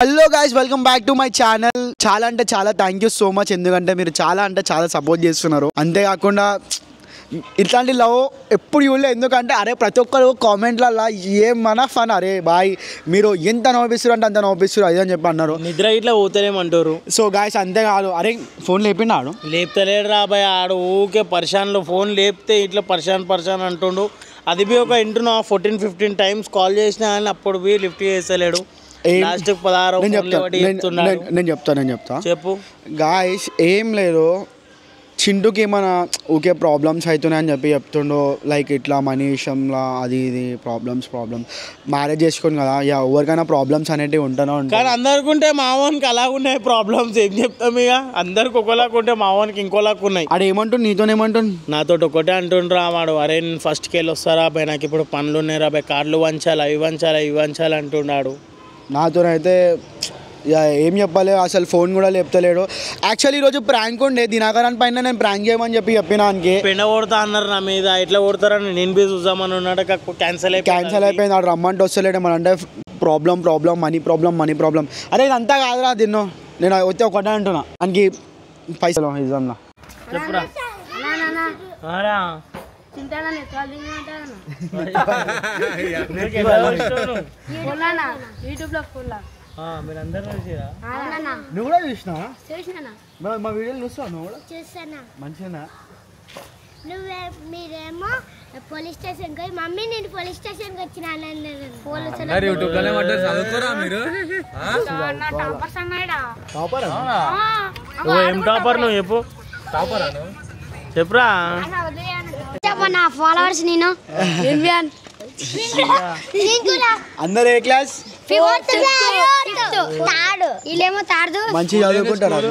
Hello guys, welcome back to my channel. చాలా అంటే చాలా థ్యాంక్ యూ సో మచ్. ఎందుకంటే మీరు చాలా అంటే చాలా సపోర్ట్ చేస్తున్నారు. అంతేకాకుండా ఇట్లాంటి లవ్ ఎప్పుడు చూడలే. ఎందుకంటే అరే ప్రతి ఒక్కరు కామెంట్లలో ఏమన్నా ఫన్, అరే బాయ్ మీరు ఎంత నవ్విస్తారు అంటే అంత నవ్విస్తారు అది అని చెప్పి అన్నారు. నిద్ర ఇట్లా పోతేనేమంటారు. సో గాయస్ అంతేకాదు, అరే ఫోన్ లేపిండాడు, లేపుతలేడు రాబాయ్. ఆడు ఊకే పరిశాన్లో ఫోన్ లేపితే ఇట్లా పరిశాన్ అంటుండు. అది బి ఒక ఇంటున్నా 14-15 టైమ్స్ కాల్ చేసినా అని అప్పుడు బి లిఫ్ట్ చేస్తలేడు. లాస్ట్ 16 నేను చెప్తా చెప్పు గాయస్. ఏం లేదు, చింటూకి ఏమైనా ఊకే ప్రాబ్లమ్స్ అవుతున్నాయని చెప్పి చెప్తుండో, లైక్ ఇట్లా మనీ విషయంలో అది ఇది ప్రాబ్లమ్స్ మ్యారేజ్ చేసుకుని కదా, ఎవరికైనా ప్రాబ్లమ్స్ అనేటివి ఉంటూనే ఉంటాయి. కానీ అందరికి ఉంటే మావానికి అలాగ ఉన్నాయి ప్రాబ్లమ్స్. ఏం చెప్తాం ఇక, అందరికి ఒకలాగా ఉంటే మావానికి ఇంకోలాగా ఉన్నాయి. అది ఏమంటుండు, నీతోనేమంటుండు? నాతో ఒకటే అంటుండ్రా వాడు, అరే నేను ఫస్ట్కి వెళ్ళి వస్తారా బాయ్, నాకు ఇప్పుడు పనులు ఉన్నాయి రా బాయ్, కార్లు వంచాలా ఇవి వంచాలా అంటున్నాడు. నాతోనైతే ఏం చెప్పాలి, అసలు ఫోన్ కూడా లేపుతలేడు. యాక్చువల్లీ ఈరోజు ప్రాంక్ ఉండే దినాకరన్ పైన, నేను ప్రాంక్ చేయమని చెప్పినానికి పెండ కొడతా అన్నారు నా మీద. ఎట్లా కొడతారని నేను బి చూద్దామని ఉన్నాడు. క్యాన్సల్ అయిపోయింది. ఆడు రమ్మంటే వస్తలేడు. మన అంటే ప్రాబ్లం మనీ ప్రాబ్లం. అరే ఇదంతా కాదురా తిన్నో, నేను వచ్చి ఒకటే అంటున్నా దానికి పైసలు ఇద్దాంలా. చెప్పురా నువ్వు కూడా చూసినావా? మా వీడియోలు చూస్తావు నువ్వు కూడా? మంచిగా. మీరేమో పోలీస్ స్టేషన్ కి, మమ్మీ నేను పోలీస్ స్టేషన్ కి వచ్చిన ఏం టాపర్ నువ్వు చెప్పు. చెప్పురా. నా ఫాలోవర్స్ నేను అందరు ఏ క్లాస్? వీళ్ళేమో తాడు మంచిగా చదువుకుంటారు.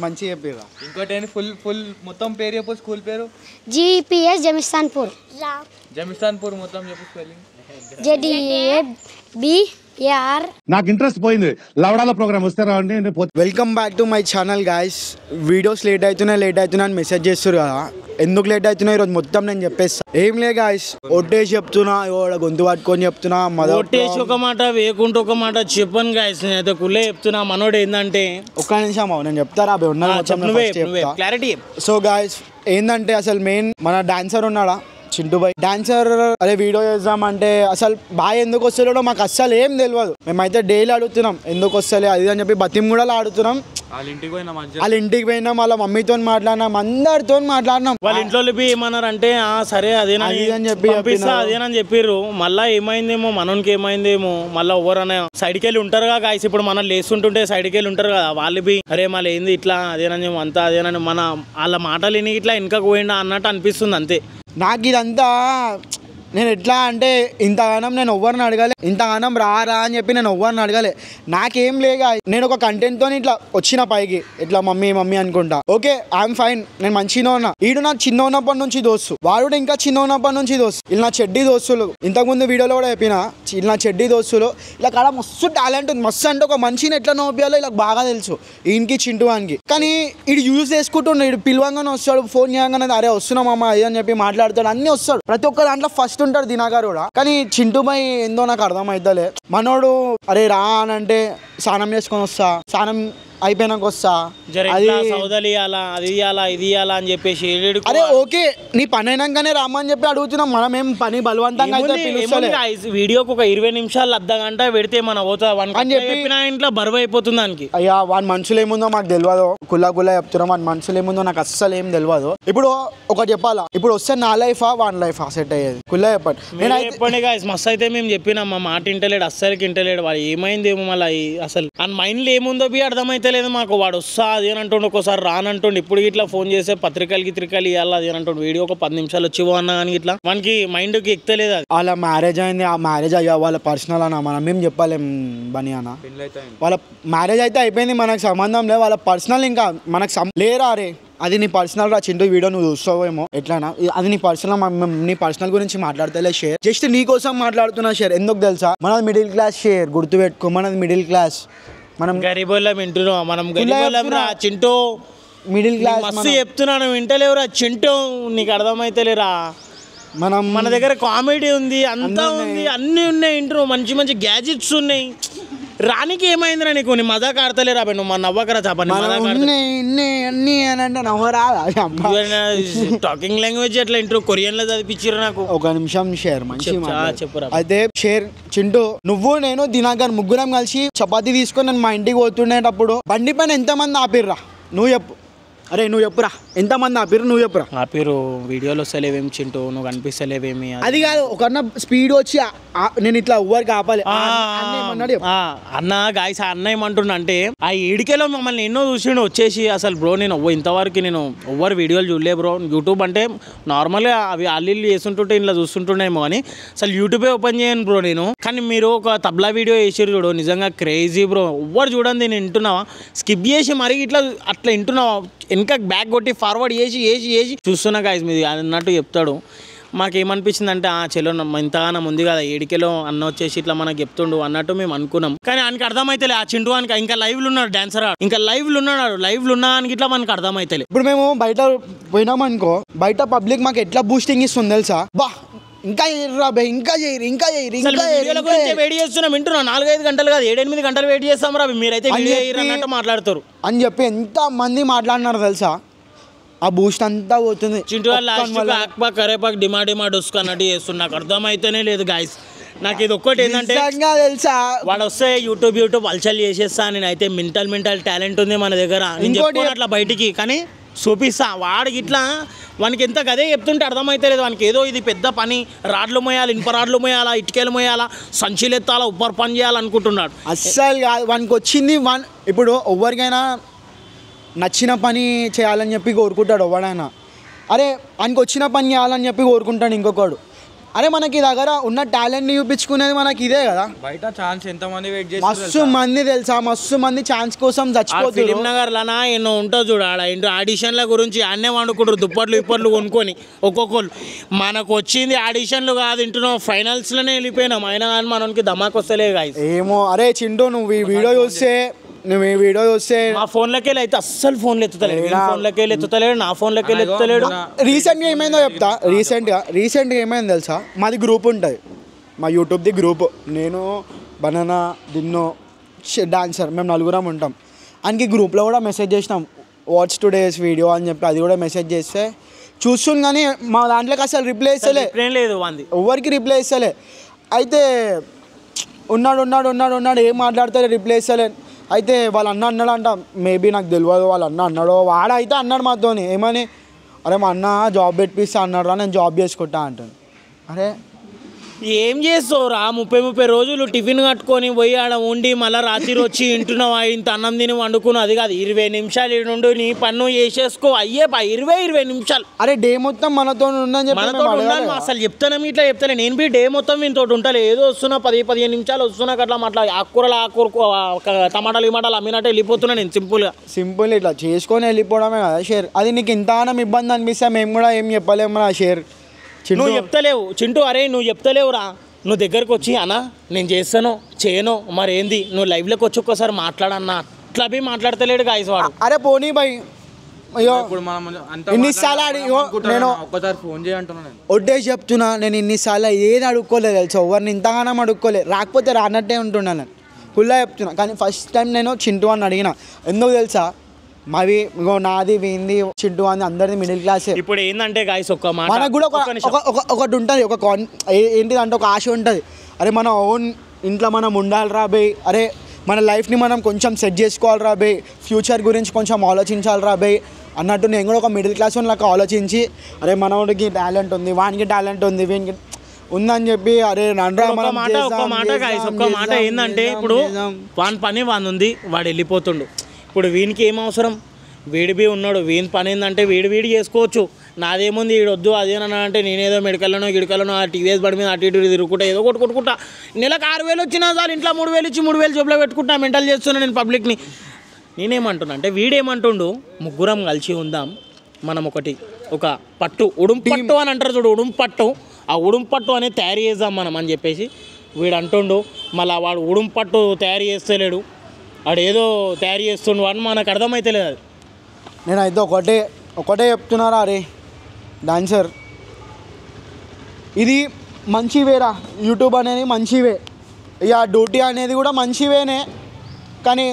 మంచి చెప్పారు. ఇంకోటి ఫుల్ మొత్తం పేరు చెప్పు, స్కూల్ పేరు. జిపిఎస్ జమిస్తాన్పూర్ మొత్తం చెప్పు స్పెల్లింగ్. ZABAR. నాకు ఇంట్రెస్ట్ పోయింది. లవడాల ప్రోగ్రామ్ వస్తారా అండి? Welcome back to my channel guys. Videos late అవుతున్నాయి అని మెసేజ్ చేస్తారు కదా. ఎందుకు లేట్ అవుతున్నాయి ఈరోజు మొత్తం నేను చెప్పేస్తా. ఏం లే గాయస్, ఒట్టేసి చెప్తున్నా, గొంతు పట్టుకొని చెప్తున్నా. ఒట్టేసి ఒక మాట వేకుంటూ ఒక మాట చెప్పను గాయస్. నేనైతే కుల్లే చెప్తున్నా. మనోడు ఏంటంటే, ఒక్క నిమిషం నేను చెప్తారా క్లారిటీ. సో గాయస్ ఏంటంటే, అసలు మెయిన్ మన డాన్సర్ ఉన్నాడా చింటూ బాయ్, డాన్సర్. అదే వీడియో చేద్దామంటే అసలు బాయ్ ఎందుకు వస్తలేడో మాకు అస్సలు ఏం తెలియదు. మేమైతే డైలీ అడుగుతున్నాం ఎందుకు వస్తలే అది అని చెప్పి, బతిం కూడా ఆడుతున్నాం. వాళ్ళ ఇంటికి పోయినాం, వాళ్ళ మమ్మీతో మాట్లాడినాం, అందరితో మాట్లాడినాం. వాళ్ళ ఇంట్లో ఏమన్నారంటే సరే అదేనని చెప్పి అదేనని చెప్పిర్రు. మళ్ళీ ఏమైందేమో, మనోనికి ఏమైందేమో, మళ్ళీ ఎవరైనా సైడ్కి వెళ్ళి ఉంటారుగా గాయస్. ఇప్పుడు మనం లేస్తుంటుంటే సైడ్కి వెళ్ళి ఉంటారు కదా, వాళ్ళు బి అరే మళ్ళీ ఏంది ఇట్లా అదేనని అంతా అదేనని మన వాళ్ళ మాటలు విని ఇట్లా వెనకకు పోయిండా అన్నట్టు అనిపిస్తుంది అంతే. నాకు ఇదంతా నేను ఎట్లా అంటే, ఇంతగానం నేను ఎవరిని అడగలే, ఇంతగానం రా అని చెప్పి నేను ఎవరిని అడగలే. నాకేం లేగా, నేను ఒక కంటెంట్తో ఇట్లా వచ్చిన పైకి, ఇట్లా మమ్మీ అనుకుంటా. ఓకే ఐఎమ్ ఫైన్, నేను మంచిగా ఉన్నా. ఈడు నాకు చిన్న ఉన్నప్పటి నుంచి దోస్తు, వాడు ఇంకా చిన్న ఉన్నప్పటి నుంచి దోస్తు. ఇలా నా చెడ్డీ దోస్తులు, ఇంతకుముందు వీడియోలో కూడా చెప్పిన, ఇలా చెడ్డీ దోస్తులు. ఇలా కాడ మస్తు టాలెంట్ ఉంది, మస్తు అంటే ఒక మనిషిని ఎట్లా నోపియాలో ఇలా బాగా తెలుసు ఈయనకి చింటూ వానికి. కానీ ఇడు యూజ్ చేసుకుంటుండే, ఇడు పిలవంగానే వస్తాడు, ఫోన్ చేయగానే అరే వస్తున్నామమ్మా అది అని చెప్పి మాట్లాడతాడు, అన్ని వస్తాడు. ప్రతి ఒక్క దాంట్లో ఫస్ట్ ఉంటాడు దినాకర్ కూడా. కానీ చింటూ బాయ్ ఏందో నాకు అర్థం అవుతలే. మనోడు అరే రా అని అంటే స్నానం చేసుకొని వస్తా, స్నానం అయిపోయినాక వస్తా, సౌదలి అది ఇయ్యాలా ఇది ఇయ్యాలా అని చెప్పేసి. అరే ఓకే నీ పని అయినాకనే రామని చెప్పి అడుగుతున్నాం. మనం ఏం పని బలవంతంగా వీడియోకి ఒక 20 నిమిషాలు అర్ధ గంట పెడితే మన పోతా అని చెప్పి ఇంట్లో బరువు అయిపోతుంది దానికి. అయ్యా వాని మనుషులు ఏముందో మాకు తెలియదు, కుల్లా చెప్తున్నాం. వాని మనుషులు ఏముందో నాకు అస్సలు ఏం తెలియదు. ఇప్పుడు ఒకటి చెప్పాలా, ఇప్పుడు వస్తే నా లైఫా వాని లైఫా సెట్ అయ్యేది? కుల్లా చెప్పండి. చెప్పండి గాయస్, మస్తు అయితే మేము చెప్పినాం, మా మాట ఇంటలేడు, అస్సలకి ఇంటలేడు. వాడు ఏమైందేమో మళ్ళీ అసలు ఆ మైండ్ లో ఏముందో బి అర్థమైతే లేదు మాకు. వాడు వస్తా అది అని అంటుండే, ఒకసారి రానంటుండే. ఇప్పుడు ఇట్లా ఫోన్ చేస్తే పత్రికలు ఇవ్వాలి అది అని అంటుండే. వీడియో ఒక 10 నిమిషాలు వచ్చి అన్నా కానీ ఇట్లా మనకి మైండ్ కి ఎక్కలేదు. అది వాళ్ళ మ్యారేజ్ అయింది, ఆ మ్యారేజ్ అయ్యా వాళ్ళ పర్సనల్ అన్న, మనం ఏం చెప్పలేం బని అన్న. వాళ్ళ మ్యారేజ్ అయితే అయిపోయింది, మనకు సంబంధం లేదు. వాళ్ళ పర్సనల్ ఇంకా మనకు లేరా రే అది నీ పర్సనల్ రా చింటూ వీడియో నువ్వు చూస్తావేమో ఎట్లానా అది నీ పర్సనల్ గురించి మాట్లాడతలే షేర్ జస్ట్ నీ కోసం మాట్లాడుతున్నా షేర్ ఎందుకు తెలుసా మనది మిడిల్ క్లాస్ షేర్ గుర్తుపెట్టుకో మనది మిడిల్ క్లాస్ మనం గరీబోళ్ళం వింటున్నాం మనం గరీబోళ్ళం రా చింటూ మిడిల్ క్లాస్ మస్తు చెప్తున్నాను వింటలేవురా చింటూ నీకు అర్థమైతలేరా మన దగ్గర కామెడీ ఉంది అంతా ఉంది అన్నీ ఉన్నాయి ఇంట్లో మంచి మంచి గ్యాజెట్స్ ఉన్నాయి రానికి ఏమైందిరా నీకు నీ మజాక్ ఆడతలేరా నువ్వు మా నవ్వకరా చెప్పండి టాకింగ్ లాంగ్వేజ్ ఎట్లా ఇంట్లో కొరియన్ లో చదివించారు నాకు ఒక నిమిషం షేర్ మంచి చెప్పురా అయితే షేర్ చింటూ నువ్వు నేను దినాకర్ ముగ్గురం కలిసి చపాతీ తీసుకొని నేను మా ఇంటికి పోతుండేటప్పుడు బండి పైన ఎంతమంది ఆపిర్రా నువ్వు చెప్పు అరే నువ్వు చెప్పురా ఎంతమంది ఆపిర్రు నువ్వు చెప్పురా ఆపిర్రు వీడియోలో వస్తలేవేమి చింటూ నువ్వు కనిపిస్తలేవేమి అది కాదు ఒకన్న స్పీడ్ వచ్చి నేను ఇట్లా ఎవరికి ఆపాలి అన్న గాయస్ అన్న ఏమంటున్నా అంటే ఆ ఏడికేలో మమ్మల్ని ఎన్నో చూసిండు వచ్చేసి అసలు బ్రో నేను ఇంతవరకు నేను ఎవ్వరు వీడియోలు చూడలే బ్రో యూట్యూబ్ అంటే నార్మల్గా అవి అల్లు చేస్తుంటుంటే ఇలా చూస్తుంటున్నాయేమో అని అసలు యూట్యూబే ఓపెన్ చేయను బ్రో నేను కానీ మీరు ఒక తబ్లా వీడియో వేసారు చూడు నిజంగా క్రేజీ బ్రో ఎవ్వరు చూడండి నేను వింటున్నావా స్కిప్ చేసి మరి ఇట్లా అట్లా వింటున్నావా వెనక బ్యాక్ కొట్టి ఫార్వర్డ్ చేసి చూస్తున్నా గాయస్ మీది అన్నట్టు చెప్తాడు మాకేమనిపించింది అంటే చెలో ఇంతగానో ఉంది కదా ఏడికెలో అన్న వచ్చేసి ఇట్లా మనకు చెప్తుండు అన్నట్టు మేము అనుకున్నాం కానీ ఆయనకి అర్థమైతలే ఆ చింటూ అని ఇంకా లైవ్లు ఉన్నాడు డాన్సర్ ఇంకా లైవ్లు ఉన్నా అని ఇట్లా మనకు అర్థమైతలే ఇప్పుడు మేము బయట పోయినామనుకో బయట పబ్లిక్ మాకు ఎట్లా బూస్టింగ్ ఇస్తుంది తెలుసా బా ఇంకా చేయరు ఇంకా చేయరు వెయిట్ చేస్తున్నాం వింటున్నా 4-5 గంటలు కాదు 7-8 గంటలు వెయిట్ చేస్తాం రా మీరైతే అన్నట్టు మాట్లాడతారు అని చెప్పి ఎంత మంది మాట్లాడినారు తెలుసా ఆ బూస్ట్ అంతా పోతుంది చింటూ కరేపాక్ డిమాండ్ వస్తున్నట్టు చేస్తున్నా నాకు అర్థమైతేనే లేదు గాయస్ నాకు ఇది ఒక్కటి ఏంటంటే తెలుసా వాడు వస్తే యూట్యూబ్ అల్చల్ చేసేస్తా నేనైతే మెంటల్ టాలెంట్ ఉంది మన దగ్గర అట్లా బయటికి కానీ చూపిస్తా వాడికి ఇట్లా వానికి ఎంత గదే చెప్తుంటే అర్థమైతే లేదు వానికి ఏదో ఇది పెద్ద పని రాడ్లు మోయాలి ఇనుప రాడ్లు మోయాలా ఇటుకలు మోయాలా సంచులు ఎత్తాలా ఉప్పర్ పని చేయాలనుకుంటున్నాడు అస్సలు కాదు వానికి వచ్చింది ఇప్పుడు ఎవరికైనా నచ్చిన పని చేయాలని చెప్పి కోరుకుంటాడు ఎవడైనా అరే వానికి వచ్చిన పని చేయాలని చెప్పి కోరుకుంటాడు ఇంకొకడు అరే మనకి దగ్గర ఉన్న టాలెంట్ని చూపించుకునేది మనకి ఇదే కదా బయట ఛాన్స్ ఎంతమంది వెయిట్ చేసి మస్తు మంది తెలుసా మస్తు మంది ఛాన్స్ కోసం చచ్చిపోతారు ఫిలిం నగర్లోనా ఎన్నో ఉంటుంది చూడు ఆడ ఆడిషన్ల గురించి అన్నే వండుకుంటారు దుప్పట్లు ఇప్పట్లు కొనుక్కొని ఒక్కొక్కరు మనకు వచ్చింది ఆడిషన్లు కాదు ఇంటున్నాం ఫైనల్స్లోనే వెళ్ళిపోయినాం అయినా కానీ మనకి ధమాక్ వస్తలే గాయస్ ఏమో అరే చింటూ నువ్వు ఈ వీడియో చూస్తే మా ఫోన్లోకి వెళ్ళి అయితే అస్సలు ఫోన్లు ఎత్తుతలేడు ఫోన్లోకి వెళ్ళి ఎత్తుతలేడు నా ఫోన్లోకి వెళ్ళి ఎత్తుతలేడు రీసెంట్గా ఏమైందో చెప్తా రీసెంట్గా ఏమైందో తెలుసా మాది గ్రూప్ ఉంటుంది మా యూట్యూబ్ది గ్రూప్ నేను బనానా దిన్నో డాన్సర్ మేము నలుగురం ఉంటాం ఆయనకి గ్రూప్లో కూడా మెసేజ్ చేసినాం వాట్స్ టుడేస్ వీడియో అని చెప్పి అది కూడా మెసేజ్ చేస్తే చూస్తుంది కానీ మా దాంట్లోకి అసలు రిప్లై ఇస్తలే లేదు ఎవరికి రిప్లై ఇస్తలే అయితే ఉన్నాడు ఏం మాట్లాడతారు రిప్లై ఇస్తలే అయితే వాళ్ళ అన్న అన్నాడంట మేబీ నాకు తెలియదు వాళ్ళ అన్న అన్నాడు వాడైతే అన్నాడు మాతోని ఏమని అరే మా అన్న జాబ్ పెట్టిస్తా అన్నాడు రా నేను జాబ్ చేసుకుంటా అంటాను అరే ఏం చేస్తావురా 30 రోజులు టిఫిన్ కట్టుకొని పోయి ఆడ ఉండి మళ్ళీ రాత్రి వచ్చి ఇంటున్నావా ఇంత అన్నం తిని వండుకుని అది కాదు 20 నిమిషాలు నుండి నీ పన్ను చేసేసుకో అయ్యే 20 నిమిషాలు అరే డే మొత్తం మనతో ఉందని అసలు చెప్తాను ఇట్లా చెప్తాను నేను బి డే మొత్తం వీనితో ఉంటాను ఏదో వస్తున్నా 10-15 నిమిషాలు వస్తున్నా అట్లా మాట్లాడి ఆకుకూర టమాటాలు అమ్మినట్టు వెళ్ళిపోతున్నా నేను సింపుల్ ఇట్లా చేసుకొని వెళ్ళిపోవడమే కదా షేర్ అది నీకు ఇంతగానం ఇబ్బంది అనిపిస్తే మేము కూడా ఏం చెప్పలేము రా షేర్ నువ్వు చెప్తలేవు చింటూ అరే నువ్వు చెప్తలేవురా నువ్వు దగ్గరకు వచ్చి అన్నా నేను చేస్తాను చేయను మరేంది నువ్వు లైవ్లోకి వచ్చి ఒక్కసారి మాట్లాడన్నా అట్లా పోయి మాట్లాడతలేడు గాయస్ వాడు అరే పోనీ భయ్ అయ్యో నేను ఒక్కసారి ఫోన్ చేయంటున్నాను ఒడ్డే చెప్తున్నా నేను ఇన్నిసార్లు ఏది అడుక్కోలేదు తెలుసు ఎవరిని ఇంతగానం అడుక్కోలేదు రాకపోతే రానట్టే ఉంటున్నా నేను ఫుల్గా చెప్తున్నా కానీ ఫస్ట్ టైం నేను చింటూ అని అడిగిన ఎందుకు తెలుసా మావి ఇంకో నాది వీంది చింటూ అని అందరిది మిడిల్ క్లాస్ ఇప్పుడు ఏంటంటే గాయస్ ఒక్క మాట మనకు కూడా ఒకటి ఉంటుంది ఏంటిదంటే ఒక ఆశ ఉంటుంది అరే మన ఓన్ ఇంట్లో మనం ఉండాలి రా బే అరే మన లైఫ్ని మనం కొంచెం సెట్ చేసుకోవాలి రా బే ఫ్యూచర్ గురించి కొంచెం ఆలోచించాలి రా బే అన్నట్టు నేను కూడా ఒక మిడిల్ క్లాస్ వాళ్ళకి ఆలోచించి అరే మనోడికి టాలెంట్ ఉంది వానికి టాలెంట్ ఉంది వీనికి ఉందని చెప్పి అరే ఒక్క మాట ఏంటంటే ఇప్పుడు వాని పని వాని ఉంది వాడు వెళ్ళిపోతుండు ఇప్పుడు వీనికి ఏం అవసరం వీడిబి ఉన్నాడు వీని పని ఏంటంటే వీడి చేసుకోవచ్చు నాదేముంది వీడొద్దు అదేనన్నా అంటే నేనేదో మెడికల్లోనో గిడికల్లోనో ఆ టీవీఎస్ బడి మీద అటు ఇటు తిరుగుకుంటా ఏదో కొట్టుకుంటా నెలకు 6,000 వచ్చినా సార్ ఇంట్లో 3,000 ఇచ్చి 3,000 జోబులో పెట్టుకుంటా మెంటల్ చేస్తున్నా నేను పబ్లిక్ని నేనేమంటున్నా అంటే వీడేమంటుండు ముగ్గురం కలిసి ఉందాం మనం ఒక పట్టు ఉడుంపట్టు అని అంటారు చూడు, ఉడుంపట్టు, ఆ ఉడుంపట్టు అనేది తయారు చేద్దాం మనం అని చెప్పేసి వీడు అంటుండు. మళ్ళీ వాడు ఉడుంపట్టు తయారు చేస్తలేడు, వాడు ఏదో తయారు చేస్తుండు అని మనకు అర్థమైతే లేదు. అది నేనైతే ఒకటే చెప్తున్నారా అరే డాన్సర్, ఇది మంచివేరా, యూట్యూబ్ అనేది మంచివే, ఇక డ్యూటీ అనేది కూడా మంచివేనే, కానీ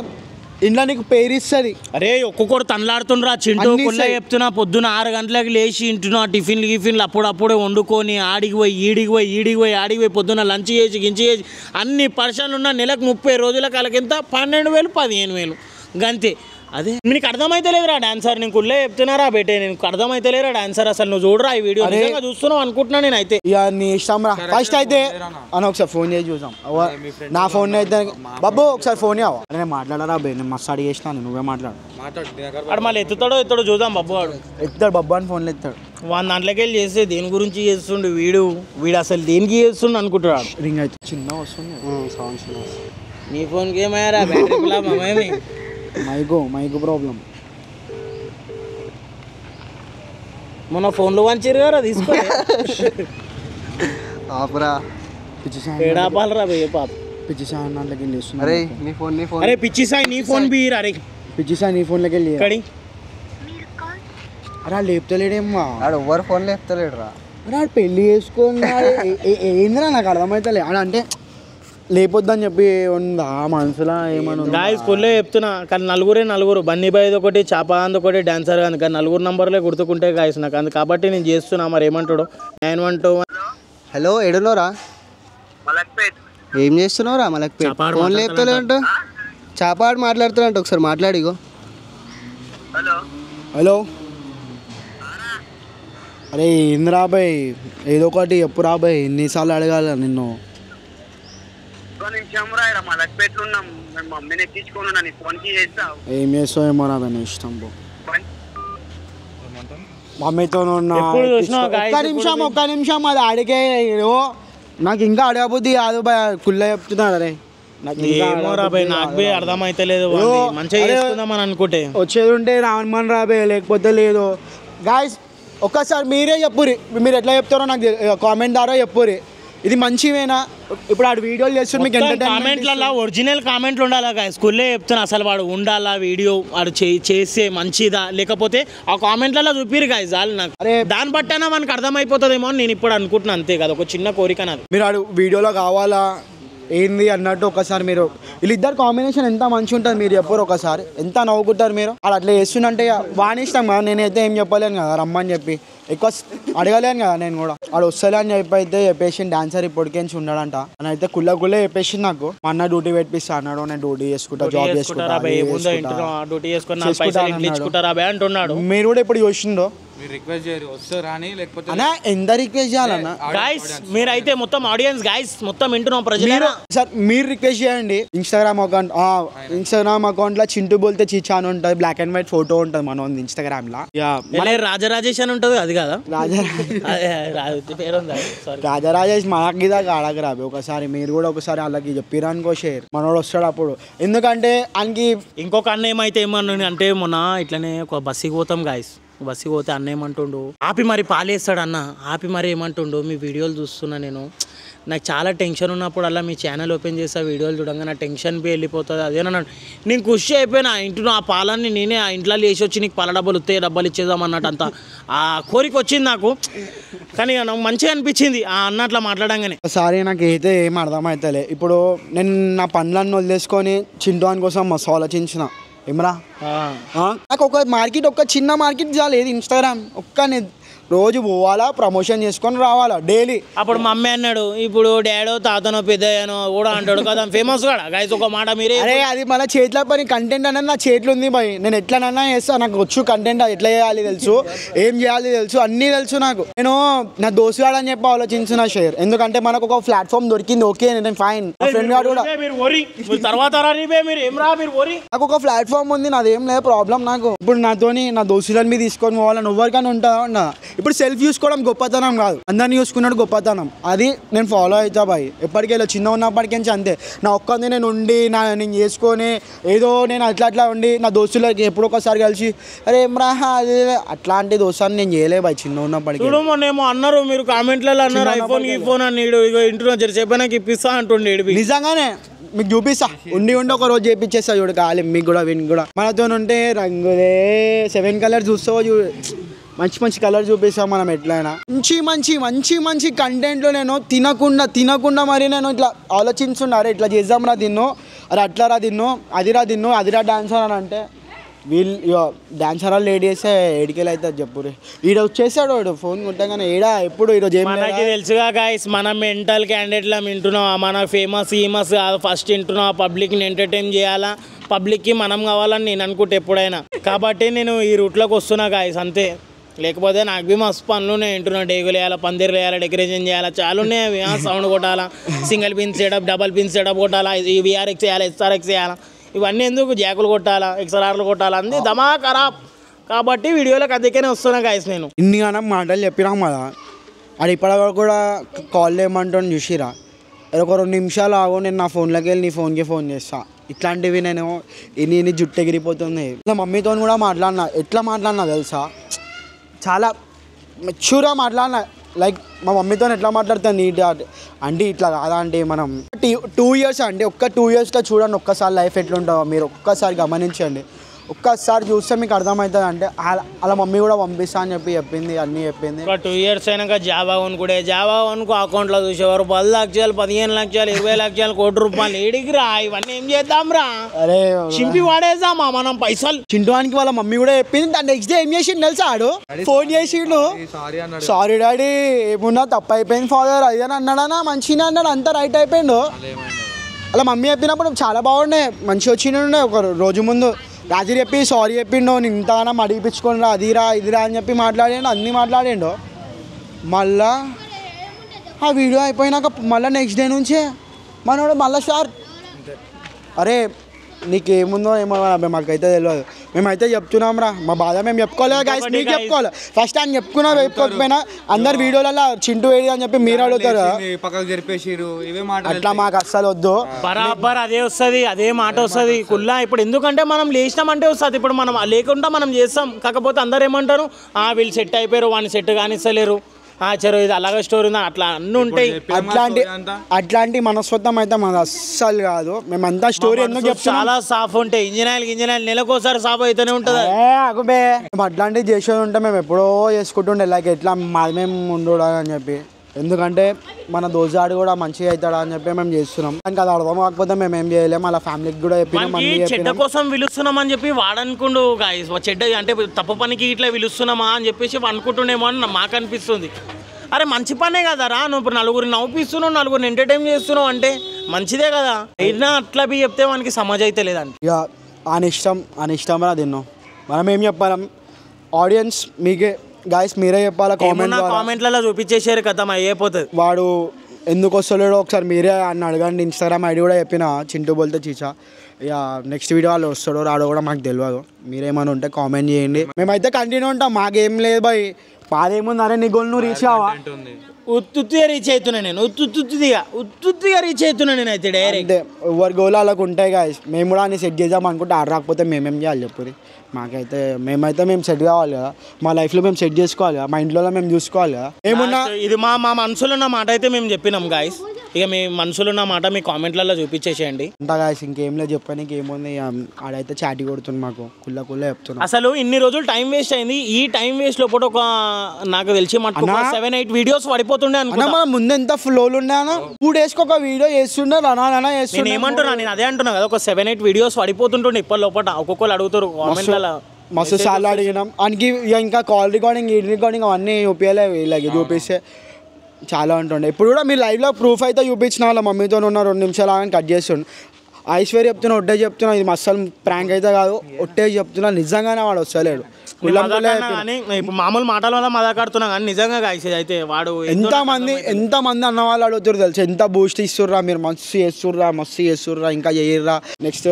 ఇంట్లో నీకు పేరిస్తుంది. అరే ఒక్కొక్కరు తనలాడుతుండ్రా చింటూ అన్నీ కొల్ల చెప్తున్నా. పొద్దున 6 గంటలకు లేచి ఇంటున్నా టిఫిన్లు అప్పుడప్పుడే వండుకొని ఆడికి పోయి ఈడికి పోయి పొద్దున లంచ్ చేసి గించి చేసి అన్ని పరిశ్రమలు ఉన్న నెలకు 30 రోజుల కాలకింత 12,000 15,000 గంతే. అదే నీకు అర్థమైతే లేదురా డాన్సర్, నేను కుళ్ళే చెప్తున్నారా బేటే, నీకు అర్థమైతే లేరా డాన్సర్, అసలు నువ్వు చూడరా ఈ వీడియో నిజంగా చూస్తున్నావు అనుకుంటున్నా నేను. అయితే ఇక నీ ఇష్టం రా. ఫస్ట్ అయితే అని ఒకసారి ఫోన్ చేసి చూసాం, నా ఫోన్ అయితే బాబు ఒకసారి ఫోన్ అవ్వ అరే నేను మాట్లాడరా బే, నేను మస్తు అడిగి చేసినాను, నువ్వే మాట్లాడు. అక్కడ మళ్ళీ ఎత్తుతాడో చూద్దాం. బాబు వాడు ఎత్తాడు, బాబు అని ఫోన్లో ఎత్తాడు. వాడి దాంట్లోకి వెళ్ళి చేస్తే దేని గురించి చేస్తుండు వీడు అసలు దేనికి చేస్తుండు అనుకుంటున్నాడు. రింగ్ అయితే చిన్న వస్తుంది సౌండ్స్. నీ ఫోన్కి ఏమయ్యారా బ్యాటరీ మమ్మేమి మైకు ప్రాబ్లం. మొన్న ఫోన్లో వంచారు కదా తీసుకో ఆపరా ఏడాపాలరా బే పాప. పిచ్చి సాయి దాంట్లోకి వెళ్ళి చేస్తున్నా. అరే నీ ఫోన్ అరే పిచ్చి సాయి నీ ఫోన్ బీర్. అరే పిచ్చి సాయి నీ ఫోన్లోకి వెళ్ళి కడి అరే లేపుతలేడేమ్మా, ఆడు ఎవరు ఫోన్ లేపుతలేడు రా. అరే ఆడు పెళ్ళి చేసుకున్నాడు ఏందిరా నాకు అర్థమవుతలే. ఆడ అంటే లేపొద్దని చెప్పి ఉందా మనసులో ఏమన్నా గాయస్ ఫుల్లే చెప్తున్నా, కానీ నలుగురు బన్నీ బాయ్ ఒకటి, చాప ఒకటి, డాన్సర్ కానీ కానీ 4 నంబర్లే గుర్తుకుంటే గాయస్ నాకు అందు కాబట్టి నేను చేస్తున్నా. మరి ఏమంటాడు 912. హలో ఎడులోరా, ఏం చేస్తున్నావురా మలక్పేట్? ఫోన్ లేపుతలేంట, చాపాడు మాట్లాడుతాడంట, ఒకసారి మాట్లాడిగో. హలో అరే ఏంది రాబాయ్, ఏదో ఒకటి చెప్పు రాబాయ్, ఎన్నిసార్లు అడగాల నిన్ను. ఏం చేస్తావు ఏమో రాబాయ్, నీ ఇష్టం పో. మమ్మీతో ఒక్క నిమిషం అది అడిగే నాకు ఇంకా అడగబుద్ధి కాదు బాయ్, కుళ్ళ చెప్తున్నాడు. అరే ఏమో రాబాయ్ నాకు బి అర్థమైతే లేదు, మంచిగా చేసుకుందామని అనుకుంటే వచ్చేది ఉంటే రావణమని రాబాయ్, లేకపోతే లేదు. గాయస్ ఒక్కసారి మీరే చెప్పురి, మీరు ఎట్లా చెప్తారో నాకు కామెంట్ ద్వారా చెప్పురి, ఇది మంచివేనా? ఇప్పుడు ఆడు వీడియోలు చేస్తుంటే మీకు కామెంట్లలో ఒరిజినల్ కామెంట్లు ఉండాలా గాయస్, స్కూల్లో చెప్తున్నా. అసలు వాడు ఉండాలా వీడియో, వాడు చేసే మంచిదా లేకపోతే ఆ కామెంట్లలో చూపిరు గాయస్ వాళ్ళు నాకు. అరే దాన్ని బట్టైనా మనకు అర్థమైపోతుందేమో అని నేను ఇప్పుడు అనుకుంటున్నాను, అంతే కదా, ఒక చిన్న కోరిక నాది. మీరు ఆడు వీడియోలో కావాలా ఏంది అన్నట్టు ఒకసారి మీరు వీళ్ళిద్దరు కాంబినేషన్ ఎంత మంచిగా ఉంటుంది మీరు చెప్పరు, ఒకసారి ఎంత నవ్వుకుంటారు మీరు. ఆడు అట్లా చేస్తుందంటే వాని ఇష్టం కదా, నేనైతే ఏం చెప్పలేను కదా రమ్మని చెప్పి, ఎక్కువ అడగలేను కదా నేను కూడా. ఆడు వస్తలే అని చెప్పి అయితే చెప్పేసి డాన్సర్ ఇప్పటికేంచి ఉన్నాడంట అని అయితే కుళ్ళే చెప్పేసి నాకు మా అన్న డ్యూటీ పెట్టిస్తా అన్నాడు, నేను డ్యూటీ చేసుకుంటా, జాబ్ చేసుకుంటా, మీరు కూడా ఇప్పుడు చూసిండో. అన్నా ఎంత రిక్వెస్ట్ చేయాలన్నా గాయస్, మీరైతే మొత్తం ఆడియన్స్ గాయస్ మొత్తం వింటున్నాం ప్రజలు. సార్ మీరు రిక్వెస్ట్ చేయండి, ఇన్స్టాగ్రామ్ అకౌంట్ లో చింటూ బోల్తే చీచా అని ఉంటుంది, బ్లాక్ అండ్ వైట్ ఫోటో ఉంటుంది మన ఇన్స్టాగ్రామ్ లో. రాజరాజేష్ అని ఉంటుంది, అది కదా రాజరాజేష్ మనకి దాకా ఆడక రాబి. ఒకసారి మీరు కూడా ఒకసారి వాళ్ళకి చెప్పిరానుకో షేర్, మనోడు వస్తాడు అప్పుడు. ఎందుకంటే ఆయనకి ఇంకొక అన్న ఏమైతే ఏమన్నా అంటే మొన్న ఇట్లనే ఒక బస్సుకి పోతాం గాయస్, బస్సుకి పోతే అన్న ఏమంటుండు, ఆపి మరి పాలేస్తాడు అన్న, ఆపి మరి ఏమంటుండు, మీ వీడియోలు చూస్తున్నా నేను, నాకు చాలా టెన్షన్ ఉన్నప్పుడు అలా మీ ఛానల్ ఓపెన్ చేస్తా, వీడియోలు చూడంగా నా టెన్షన్ పోయి వెళ్ళిపోతుంది అదేనన్నాడు. నేను ఖుషి అయిపోయినా, ఇంట్లో ఆ పాలన్నీ నేనే ఆ ఇంట్లో లేచి వచ్చి నీకు పాల డబ్బాలు వస్తాయి, డబ్బాలు ఇచ్చేద్దాం అన్నట్టు అంతా ఆ కోరిక వచ్చింది నాకు. కానీ నాకు మంచిగా అనిపించింది ఆ అన్నట్లా మాట్లాడంగానే. ఒకసారి నాకు అయితే ఏం అర్థమవుతలే. ఇప్పుడు నేను నా పనులన్నీ వదిలేసుకొని చింటూ కోసం మస్తు ఆలోచించిన. ఏమరా నాకు ఒక మార్కెట్, ఒక చిన్న మార్కెట్ చాలు, ఏది ఇన్స్టాగ్రామ్ ఒక్క రోజు పోవాలా, ప్రమోషన్ చేసుకొని రావాలా డైలీ. అప్పుడు మా అమ్మ అన్నాడు, ఇప్పుడు డాడో తాతనో పెద్దయ్యానో కూడా అంటాడు కదా, ఫేమస్ కూడా గైస్ ఒక మాట మీరే. అరే అది మన చేతిలో పని, కంటెంట్ అనేది నా చేతిలో ఉంది భయ్, నేను ఎట్లనన్నా చేస్తా, నాకు వచ్చు కంటెంట్ ఎట్లా చేయాలి తెలుసు, ఏం చేయాలి తెలుసు, అన్నీ తెలుసు నాకు. నేను నా దోస్తుగాడు అని చెప్పి ఆలోచించిన షేర్, ఎందుకంటే మనకు ఒక ప్లాట్ఫామ్ దొరికింది, ఓకే నేను ఫైన్. నా ఫ్రెండ్ గారు కూడా నాకు ఒక ప్లాట్ఫామ్ ఉంది, నాదేం లేదు ప్రాబ్లం నాకు. ఇప్పుడు నాతోని నా దోస్తులని మీద తీసుకొని పోవాలని ఎవరికైనా ఉంటుందా? ఇప్పుడు సెల్ఫ్ చూసుకోవడం గొప్పతనం కాదు, అందరిని చూసుకున్నాడు గొప్పతనం. అది నేను ఫాలో అవుతా బాయ్. ఎప్పటికీ వెళ్ళి చిన్న ఉన్నప్పటికీ అంతే. నా ఒక్కది నేను ఉండి నేను చేసుకొని ఏదో నేను అట్లా ఉండి నా దోస్తులకి ఎప్పుడో ఒకసారి కలిసి అరే ఏమ్రా అది అట్లాంటి దోస్తాన్ని నేను చేయలే బాయ్ చిన్న ఉన్నప్పటికీ. ఇప్పుడు మొన్నేమో అన్నారు మీరు కామెంట్లలో అన్నారు ఐఫోన్ ఈ ఫోన్ అని ఇంటున్నా చెప్పినా ఇప్పిస్తా అంటుండే. నిజంగానే మీకు చూపిస్తా, ఉండి ఒక రోజు చేపించేస్తా చూడు కాలి మీకు కూడా వీనికి కూడా. మనతో ఉంటే రంగులే 7 కలర్స్ చూస్తావో మంచి కలర్ చూపిస్తాం మనం ఎట్లయినా. మంచి కంటెంట్లో నేను తినకుండా మరి నేను ఇట్లా ఆలోచించుండా అరే ఇట్లా చేద్దాం రా తిన్ను, అరే అట్లా రా తిన్ను, అదిరా డాన్సర్ అని అంటే వీళ్ళు డాన్సర్ వాళ్ళు లేట్ చేస్తే ఏడికెళ్ళి అవుతుంది చెప్పు. ఈడ వచ్చేసాడు వాడు ఫోన్ కొట్టగానే ఏడా ఎప్పుడు ఈరోజు మనకి తెలుసుగా గాయస్, మనం మెంటల్ క్యాండిడేట్లా వింటున్నాం, మన ఫేమస్ ఫస్ట్ వింటున్నాం, పబ్లిక్ని ఎంటర్టైన్ చేయాలా, పబ్లిక్కి మనం కావాలని నేను అనుకుంటే ఎప్పుడైనా. కాబట్టి నేను ఈ రూట్లోకి వస్తున్నా గాయస్ అంతే. లేకపోతే నాకు బి మస్తు పనులు నేను వింటున్నా, డేగులు వేయాలా, పందిర్లు వేయాలా, డెకరేషన్ చేయాలా, చాలా ఉన్నాయి అవి. సౌండ్ కొట్టాలా, single pin setup, double pin setup కొట్టాలా, విఆర్ఎక్స్ చేయాలా, ఎస్ఆర్ఎక్స్ చేయాలా, ఇవన్నీ ఎందుకు జాకులు కొట్టాలా, ఎక్స్ఆర్ఆర్లు కొట్టాలా, అన్నీ దమా ఖరాబ్. కాబట్టి వీడియోలకు అందుకనే వస్తున్నా గాయస్. నేను ఇన్ని గానం మాటలు చెప్పినాం కదా, అది ఇప్పటివరకు కూడా కాల్ చేయమంటాను చూసిరా, ఒక 2 నిమిషాలు ఆగో నేను నా ఫోన్లోకి వెళ్ళి నీ ఫోన్కి ఫోన్ చేస్తా. ఇట్లాంటివి నేను ఇన్ని జుట్టు ఎగిరిపోతుంది. నా మమ్మీతో కూడా మాట్లాడినా, ఎట్లా మాట్లాడినా తెలుసా, చాలా మెచ్యూర్గా మాట్లాడినా. లైక్ మా మమ్మీతో ఎట్లా మాట్లాడుతాను నీట్గా అంటే ఇట్లా కాదా అంటే మనం 2 ఇయర్స్ అంటే ఒక్క 2 ఇయర్స్లో చూడండి ఒక్కసారి లైఫ్ ఎట్లుంటుందో మీరు ఒక్కసారి గమనించండి. ఒక్కసారి చూస్తే మీకు అర్థమవుతుంది. అంటే అలా మమ్మీ కూడా పంపిస్తా అని చెప్పింది, అన్నీ చెప్పింది. ఒక 2 ఇయర్స్ అయినాక జాబా కూడా జాబా వన్కు అకౌంట్లో చూసేవారు 10 లక్షలు, 15 లక్షలు, 20 లక్షలు, ₹1,00,000 ఏడికి రా, ఇవన్నీ ఏం చేద్దాం రా, అరే చింపి వాడేద్దామా మనం పైసలు. చింటూనికి వాళ్ళ మమ్మీ కూడా చెప్పింది. దాని నెక్స్ట్ డే ఏం చేసిండు తెలుసా, ఆడు ఫోన్ చేసిండు, సారీ డాడీ ఏమున్నా తప్పు అయిపోయింది ఫాదర్ అది అని అన్నాడనా, మంచిగా అన్నాడు, అంతా రైట్ అయిపోయిండు. అలా మమ్మీ చెప్పినప్పుడు చాలా బాగుండే, మంచిగా వచ్చిండే. ఒక రోజు ముందు రాత్రి చెప్పి సారీ చెప్పిండు, నేను ఇంతగానో అడిగిపించుకోండి రా, అదిరా ఇదిరా అని చెప్పి మాట్లాడిండు, అన్నీ మాట్లాడిండు. మళ్ళా ఆ వీడియో అయిపోయినాక మళ్ళీ నెక్స్ట్ డే నుంచే మనోడు మళ్ళీ సార్ అరే నీకేముందో ఏమో మాకైతే తెలియదు, మేమైతే చెప్తున్నాం రా, మా బాధ మేము చెప్పుకోలేదు గాయస్, మీకు చెప్పుకోవాలి. ఫస్ట్ ఆయన చెప్పుకున్నా చెప్పుకోకపోయినా అందరు వీడియోలలో చింటూ వేడి అని చెప్పి మీరు అడుగుతారు, అట్లా మాకు అస్సలు వద్దు. బరాబర్ అదే వస్తుంది, అదే మాట వస్తుంది కుల్లా. ఇప్పుడు ఎందుకంటే మనం లేచినామంటే వస్తుంది, ఇప్పుడు మనం లేకుండా మనం చేస్తాం. కాకపోతే అందరు ఏమంటారు, వీళ్ళు సెట్ అయిపోయారు, వాడిని సెట్ కానిస్తలేరు, చెరువు ఇది అలాగే స్టోరీ ఉందా, అట్లా అన్నీ ఉంటాయి. అట్లాంటి మనస్తత్వం అయితే మాది అస్సలు కాదు. మేమంతా స్టోరీ ఎందుకు చెప్తాం, చాలా సాఫ్ ఉంటాయి. ఇంజనీర్ నెలకోసారి సాఫ్ అయితేనే ఉంటుంది. అగుబే మేము అట్లాంటివి చేసేది ఉంటే మేము ఎప్పుడో చేసుకుంటుండే, లైక్ ఎట్లా మాది మేము ఉండు అని చెప్పి. ఎందుకంటే మన దోజాడు కూడా మంచిగా అవుతాడా అని చెప్పి మేము చేస్తున్నాం. దానికి అది అర్థం కాకపోతే మేము ఏం చేయలేము. అలా ఫ్యామిలీకి కూడా చెప్పినాం, చెడ్డ కోసం పిలుస్తున్నాం అని చెప్పి వాడనుకుండు గాయస్, చెడ్డ అంటే తప్పు పనికి ఇట్లా పిలుస్తున్నామా అని చెప్పేసి అనుకుంటుండేమో అని మాకు అనిపిస్తుంది. అరే మంచి పనే కదరా, నువ్వు ఇప్పుడు నలుగురిని నవ్విస్తున్నావు, నలుగురిని ఎంటర్టైన్ చేస్తున్నావు అంటే మంచిదే కదా. అయినా అట్లా చెప్తే మనకి సమాజ్ అయితే లేదండి. ఇక అనిష్టం రా తిన్నాం. మనం ఏం చెప్పాలి, ఆడియన్స్ మీకే గాయస్ మీరే చెప్పాలా. కామెంట్లలో చూపించేసారు కదా అయిపోతుంది. వాడు ఎందుకు వస్తలేడో ఒకసారి మీరే అని అడగండి. ఇన్స్టాగ్రామ్ ఐడి కూడా చెప్పిన చింటూ బోల్తే చీచా. ఇక నెక్స్ట్ వీడియో వాళ్ళు వస్తాడో రాడో కూడా మాకు తెలియదు. మీరేమైనా ఉంటే కామెంట్ చేయండి, మేమైతే కంటిన్యూ ఉంటాం. మాకేం లేదు బాయ్, మాదేముంది. అరే నీ గోల్ నువ్వు రీచ్ అవ్వా, ఉత్తుగా రీచ్ అవుతున్నా నేను, ఉత్తుగా రీచ్ అవుతున్నా నేను అయితే డైరెక్ట్. ఎవరి గోల్ అలాగ ఉంటాయి గాయస్. మేము కూడా అన్ని సెట్ చేద్దాం అనుకుంటే ఆడ రాకపోతే మేమేం చేయాలి చెప్పురి. మాకైతే మేము సెట్ కావాలి కదా, మా లైఫ్లో మేము సెట్ చేసుకోవాలి కదా, మా ఇంట్లో మేము చూసుకోవాలి కదా. ఏమున్నా ఇది మా మనసులో ఉన్న మాట అయితే మేము చెప్పినాం గాయస్. ఇక మీ మనసులో ఉన్న మాట మీ కామెంట్లలో చూపించేసేయండి. అంతా గాయస్, ఇంకేం లేదు చెప్పడానికి ఏముంది. ఆడైతే చాటి కొడుతుంది మాకు, కుల్ల చెప్తున్నా. అసలు ఇన్ని రోజులు టైం వేస్ట్ అయింది. ఈ టైం వేస్ట్ లోపల ఒక నాకు తెలిసి మటుకు 7-8 వీడియోస్ పడిపోతుండే అనుకున్నా. మనం ముందు ఎంత ఫ్లోలు ఉండేనా, 2 డేస్కి ఒక వీడియో చేస్తుండే రనా చేస్తుండే. ఏమంటున్నా నేను అదే అంటున్నా కదా, ఒక 7-8 వీడియోస్ పడిపోతుంటుండే ఇప్పటి లోపల. ఒక్కొక్కరు అడుగుతారు కామెంట్లలో, మస్తు సార్లు అడిగినాం. అనికి ఇంకా కాల్ రికార్డింగ్ అవన్నీ చూపించలేదు. ఇలాగే చూపిస్తే చాలా ఉంటుండే. ఇప్పుడు కూడా మీరు లైవ్లో ప్రూఫ్ అయితే చూపించిన వాళ్ళ మమ్మీతో ఉన్న 2 నిమిషాలు అని కట్ చేస్తుండే. ఐశ్వర్య చెప్తున్నా, ఒట్టే చెప్తున్నా, ఇది అస్సలు ప్రాంక్ అయితే కాదు, ఒట్టే చెప్తున్నా, నిజంగానే వాడు వస్తలేడు. కానీ ఇప్పుడు మామూలు మాటల వల్ల మదాకాడుతున్నా కానీ నిజంగా గాయస్ అయితే వాడు ఎంత మంది అన్న వాళ్ళు అడుగుతారు తెలుసు, ఎంత బూస్ట్ ఇస్తుర్రా మీరు, మస్తు చేస్తుర్రా ఇంకా చేయర్రా. నెక్స్ట్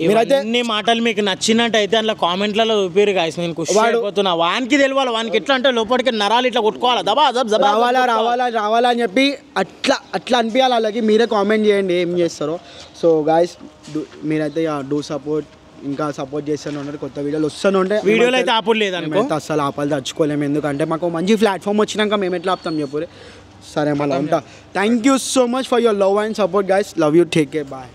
మీరైతే అన్ని మాటలు మీకు నచ్చినట్టు అయితే అందులో కామెంట్లలో చూపిరు గాయస్. నేను ఖుషి అయిపోతున్నా. వానికి తెలియాలి, వానికి ఎట్లా అంటే లోపలికి నరాలు ఇట్లా కొట్టుకోవాలి, దబా రావాలా అని చెప్పి అట్లా అనిపించాలి వాళ్ళకి. మీరే కామెంట్ చేయండి ఏం చేస్తారో. సో గాయస్ మీరైతే డూ సపోర్ట్, ఇంకా సపోర్ట్ చేస్తూనే ఉన్నారు, కొత్త వీడియోలు వస్తూనే ఉంటాయి. వీడియోలు అయితే ఆపలేదు అనుకో, అసలు ఆపాలి తచ్చుకోలేము, ఎందుకంటే మాకు మంచి ప్లాట్ఫామ్ వచ్చినాక మేము ఎట్లా ఆపుతాం చెప్పు. సరే మళ్ళీ ఉంటా. Thank you so much for your love and support guys. Love you, take care, bye.